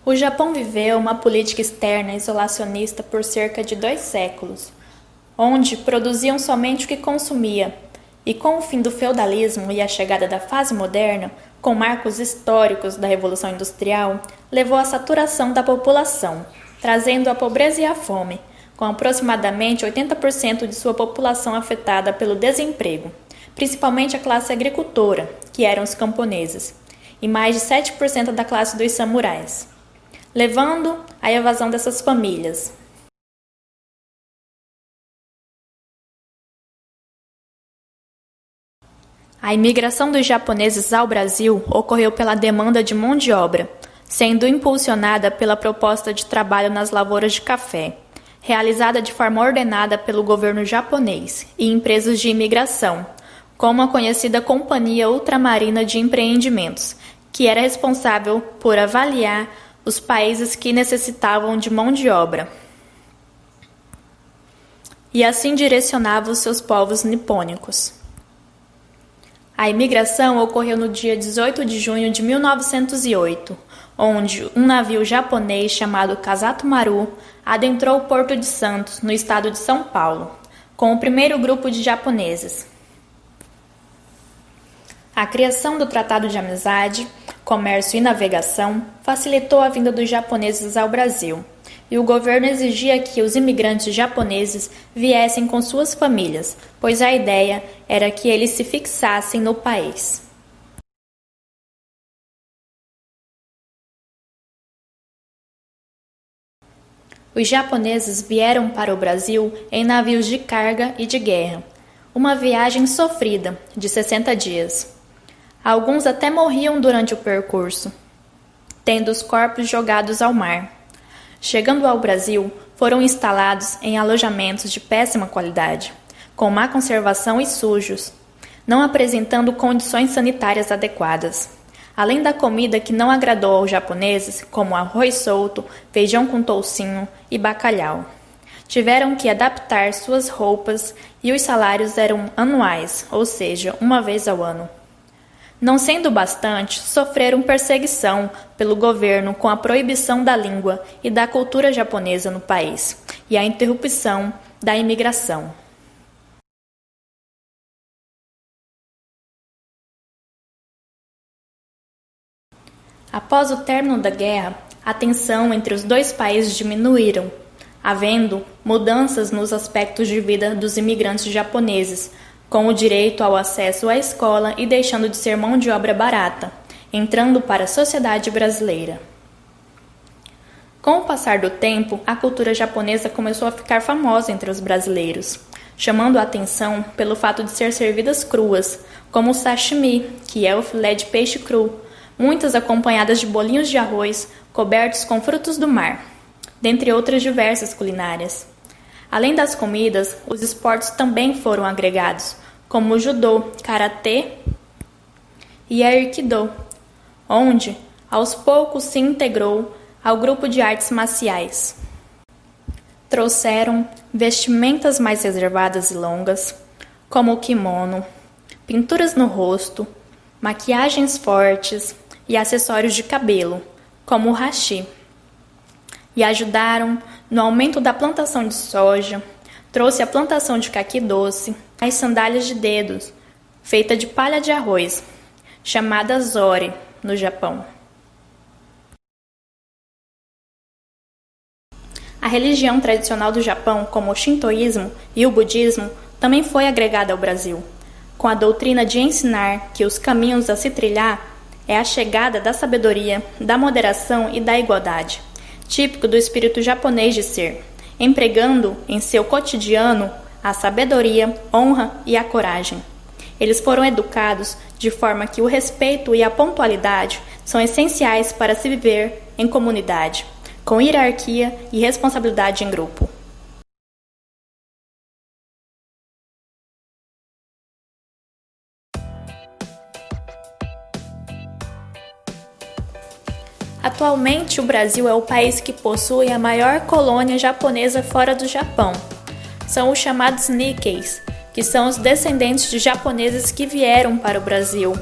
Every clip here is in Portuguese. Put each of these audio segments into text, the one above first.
O Japão viveu uma política externa isolacionista por cerca de 2 séculos, onde produziam somente o que consumia, e com o fim do feudalismo e a chegada da fase moderna, com marcos históricos da Revolução Industrial, levou à saturação da população, trazendo a pobreza e a fome, com aproximadamente 80% de sua população afetada pelo desemprego, principalmente a classe agricultora, que eram os camponeses, e mais de 7% da classe dos samurais, levando à evasão dessas famílias. A imigração dos japoneses ao Brasil ocorreu pela demanda de mão de obra, sendo impulsionada pela proposta de trabalho nas lavouras de café, realizada de forma ordenada pelo governo japonês e empresas de imigração, como a conhecida Companhia Ultramarina de Empreendimentos, que era responsável por avaliar os países que necessitavam de mão de obra, e assim direcionava os seus povos nipônicos. A imigração ocorreu no dia 18 de junho de 1908, onde um navio japonês chamado Kasato Maru adentrou o Porto de Santos, no estado de São Paulo, com o primeiro grupo de japoneses. A criação do Tratado de Amizade, Comércio e Navegação facilitou a vinda dos japoneses ao Brasil, e o governo exigia que os imigrantes japoneses viessem com suas famílias, pois a ideia era que eles se fixassem no país. Os japoneses vieram para o Brasil em navios de carga e de guerra, uma viagem sofrida de 60 dias. Alguns até morriam durante o percurso, tendo os corpos jogados ao mar. Chegando ao Brasil, foram instalados em alojamentos de péssima qualidade, com má conservação e sujos, não apresentando condições sanitárias adequadas. Além da comida que não agradou aos japoneses, como arroz solto, feijão com toucinho e bacalhau. Tiveram que adaptar suas roupas e os salários eram anuais, ou seja, uma vez ao ano. Não sendo bastante, sofreram perseguição pelo governo com a proibição da língua e da cultura japonesa no país e a interrupção da imigração. Após o término da guerra, a tensão entre os dois países diminuíram, havendo mudanças nos aspectos de vida dos imigrantes japoneses, com o direito ao acesso à escola e deixando de ser mão de obra barata, entrando para a sociedade brasileira. Com o passar do tempo, a cultura japonesa começou a ficar famosa entre os brasileiros, chamando a atenção pelo fato de ser servidas cruas, como o sashimi, que é o filé de peixe cru, muitas acompanhadas de bolinhos de arroz cobertos com frutos do mar, dentre outras diversas culinárias. Além das comidas, os esportes também foram agregados, como o judô, karatê e aikido, onde, aos poucos, se integrou ao grupo de artes marciais. Trouxeram vestimentas mais reservadas e longas, como o kimono, pinturas no rosto, maquiagens fortes e acessórios de cabelo, como o hashi, e ajudaram no aumento da plantação de soja, trouxe a plantação de caqui doce, as sandálias de dedos, feita de palha de arroz, chamada zori no Japão. A religião tradicional do Japão, como o shintoísmo e o budismo, também foi agregada ao Brasil, com a doutrina de ensinar que os caminhos a se trilhar é a chegada da sabedoria, da moderação e da igualdade, típico do espírito japonês de ser, empregando em seu cotidiano a sabedoria, honra e a coragem. Eles foram educados de forma que o respeito e a pontualidade são essenciais para se viver em comunidade, com hierarquia e responsabilidade em grupo. Atualmente, o Brasil é o país que possui a maior colônia japonesa fora do Japão. São os chamados Nikkeis, que são os descendentes de japoneses que vieram para o Brasil.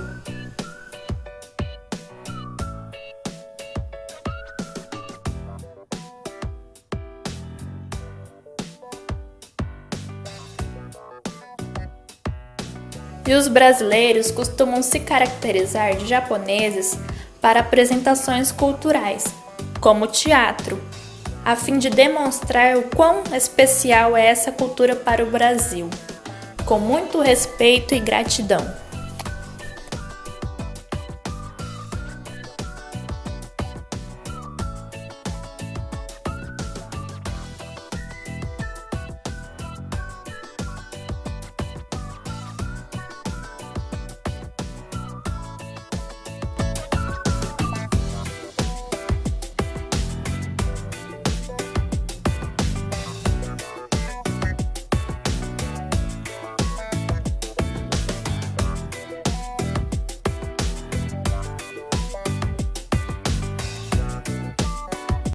E os brasileiros costumam se caracterizar de japoneses para apresentações culturais, como o teatro, a fim de demonstrar o quão especial é essa cultura para o Brasil. Com muito respeito e gratidão.